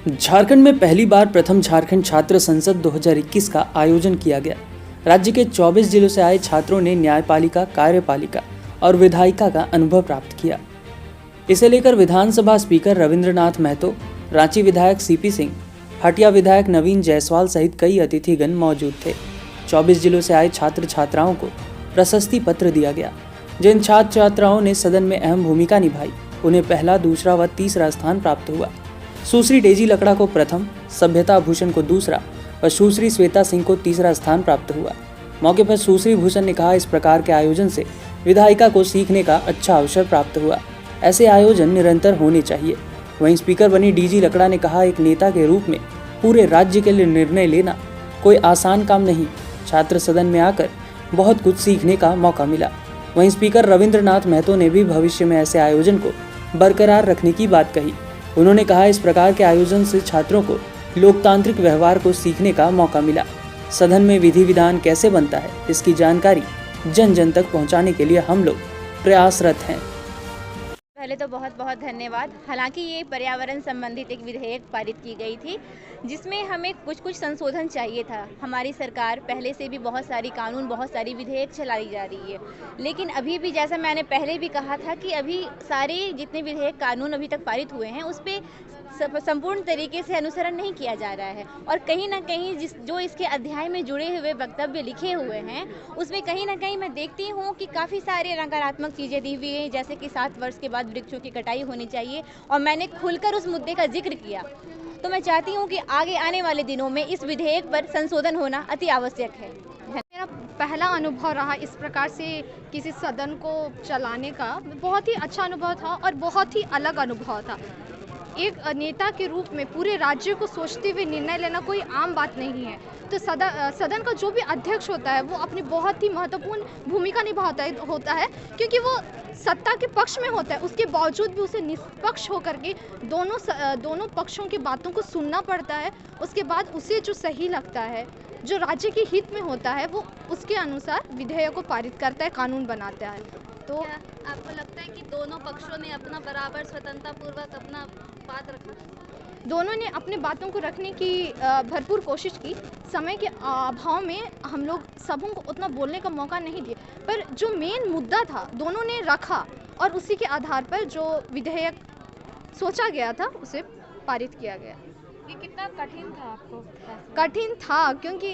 झारखंड में पहली बार प्रथम झारखंड छात्र संसद 2021 का आयोजन किया गया। राज्य के 24 जिलों से आए छात्रों ने न्यायपालिका, कार्यपालिका और विधायिका का अनुभव प्राप्त किया। इसे लेकर विधानसभा स्पीकर रविंद्रनाथ महतो, रांची विधायक सीपी सिंह, हटिया विधायक नवीन जायसवाल सहित कई अतिथिगण मौजूद थे। 24 जिलों से आए छात्र छात्राओं को प्रशस्ति पत्र दिया गया। जिन छात्र छात्राओं ने सदन में अहम भूमिका निभाई, उन्हें पहला, दूसरा व तीसरा स्थान प्राप्त हुआ। सुश्री डेजी लकड़ा को प्रथम, सभ्यता भूषण को दूसरा व सुश्री श्वेता सिंह को तीसरा स्थान प्राप्त हुआ। मौके पर सुश्री भूषण ने कहा, इस प्रकार के आयोजन से विधायिका को सीखने का अच्छा अवसर प्राप्त हुआ। ऐसे आयोजन निरंतर होने चाहिए। वहीं स्पीकर बनी डीजी लकड़ा ने कहा, एक नेता के रूप में पूरे राज्य के लिए निर्णय लेना कोई आसान काम नहीं। छात्र सदन में आकर बहुत कुछ सीखने का मौका मिला। वहीं स्पीकर रविंद्रनाथ महतो ने भी भविष्य में ऐसे आयोजन को बरकरार रखने की बात कही। उन्होंने कहा, इस प्रकार के आयोजन से छात्रों को लोकतांत्रिक व्यवहार को सीखने का मौका मिला। सदन में विधि विधान कैसे बनता है, इसकी जानकारी जन जन तक पहुंचाने के लिए हम लोग प्रयासरत हैं। पहले तो बहुत बहुत धन्यवाद। हालांकि ये पर्यावरण संबंधित एक विधेयक पारित की गई थी, जिसमें हमें कुछ संशोधन चाहिए था। हमारी सरकार पहले से भी बहुत सारी कानून, बहुत सारी विधेयक चलाई जा रही है, लेकिन अभी भी, जैसा मैंने पहले भी कहा था, कि अभी सारे जितने विधेयक कानून अभी तक पारित हुए हैं, उस पर संपूर्ण तरीके से अनुसरण नहीं किया जा रहा है। और कहीं ना कहीं जो इसके अध्याय में जुड़े हुए वक्तव्य लिखे हुए हैं, उसमें कहीं ना कहीं मैं देखती हूँ कि काफ़ी सारे नकारात्मक चीज़ें दी हुई हैं, जैसे कि 7 वर्ष के बाद वृक्षों की कटाई होनी चाहिए, और मैंने खुलकर उस मुद्दे का जिक्र किया। तो मैं चाहती हूँ कि आगे आने वाले दिनों में इस विधेयक पर संशोधन होना अति आवश्यक है। मेरा पहला अनुभव रहा इस प्रकार से किसी सदन को चलाने का। बहुत ही अच्छा अनुभव था और बहुत ही अलग अनुभव था। एक नेता के रूप में पूरे राज्य को सोचते हुए निर्णय लेना कोई आम बात नहीं है। तो सदन का जो भी अध्यक्ष होता है, वो अपनी बहुत ही महत्वपूर्ण भूमिका निभाता होता है, क्योंकि वो सत्ता के पक्ष में होता है। उसके बावजूद भी उसे निष्पक्ष होकर के दोनों पक्षों की बातों को सुनना पड़ता है। उसके बाद उसे जो सही लगता है, जो राज्य के हित में होता है, वो उसके अनुसार विधेयक को पारित करता है, कानून बनाता है। तो आपको लगता है कि दोनों पक्षों ने अपना बराबर स्वतंत्रता पूर्वक अपना बात रखा? दोनों ने अपने बातों को रखने की भरपूर कोशिश की। समय के अभाव में हम लोग सबों को उतना बोलने का मौका नहीं दिया, पर जो मेन मुद्दा था दोनों ने रखा, और उसी के आधार पर जो विधेयक सोचा गया था उसे पारित किया गया। ये कितना कठिन था आपको? कठिन था, क्योंकि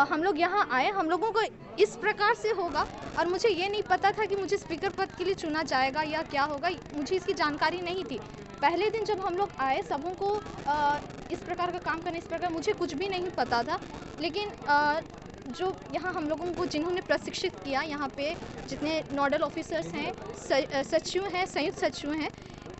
हम लोग यहाँ आए, हम लोगों को इस प्रकार से होगा, और मुझे ये नहीं पता था कि मुझे स्पीकर पद के लिए चुना जाएगा या क्या होगा। मुझे इसकी जानकारी नहीं थी। पहले दिन जब हम लोग आए, सबों को इस प्रकार का काम करने, इस प्रकार मुझे कुछ भी नहीं पता था। लेकिन जो यहाँ हम लोगों को जिन्होंने प्रशिक्षित किया, यहाँ पे जितने नोडल ऑफिसर्स हैं, सचिव हैं, संयुक्त सचिव हैं,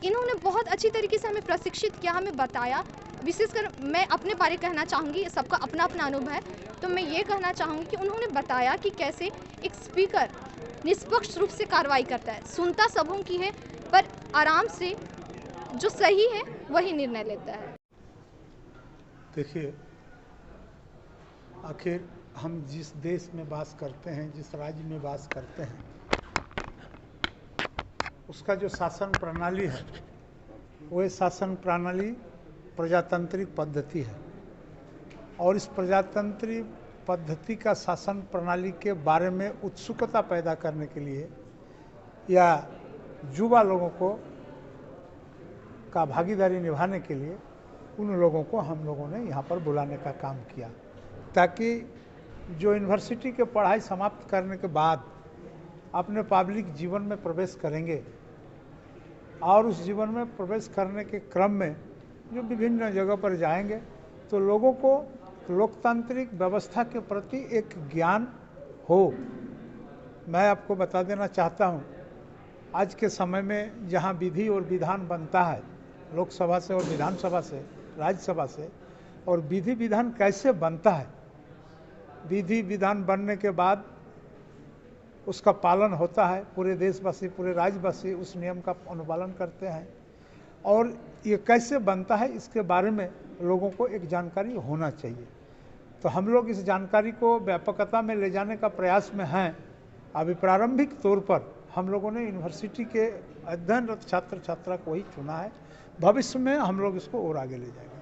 इन्होंने बहुत अच्छी तरीके से हमें प्रशिक्षित किया, हमें बताया। विशेषकर मैं अपने बारे कहना चाहूँगी, सबका अपना अपना अनुभव है, तो मैं ये कहना चाहूँगी कि उन्होंने बताया कि कैसे एक स्पीकर निष्पक्ष रूप से कार्रवाई करता है, सुनता सबों की है, पर आराम से जो सही है वही निर्णय लेता है। देखिए, आखिर हम जिस देश में वास करते हैं, जिस राज्य में वास करते हैं, उसका जो शासन प्रणाली है, वो शासन प्रणाली प्रजातांत्रिक पद्धति है। और इस प्रजातांत्रिक पद्धति का शासन प्रणाली के बारे में उत्सुकता पैदा करने के लिए या युवा लोगों को का भागीदारी निभाने के लिए उन लोगों को हम लोगों ने यहाँ पर बुलाने का काम किया, ताकि जो यूनिवर्सिटी के पढ़ाई समाप्त करने के बाद अपने पब्लिक जीवन में प्रवेश करेंगे, और उस जीवन में प्रवेश करने के क्रम में जो विभिन्न जगह पर जाएंगे, तो लोगों को लोकतांत्रिक व्यवस्था के प्रति एक ज्ञान हो। मैं आपको बता देना चाहता हूँ, आज के समय में जहाँ विधि और विधान बनता है, लोकसभा से और विधानसभा से, राज्यसभा से, और विधि विधान कैसे बनता है, विधि विधान बनने के बाद उसका पालन होता है, पूरे देशवासी, पूरे राज्यवासी उस नियम का अनुपालन करते हैं, और ये कैसे बनता है इसके बारे में लोगों को एक जानकारी होना चाहिए। तो हम लोग इस जानकारी को व्यापकता में ले जाने का प्रयास में हैं। अभी प्रारंभिक तौर पर हम लोगों ने यूनिवर्सिटी के अध्ययनरत छात्र छात्रा को ही चुना है। भविष्य में हम लोग इसको और आगे ले जाएंगे।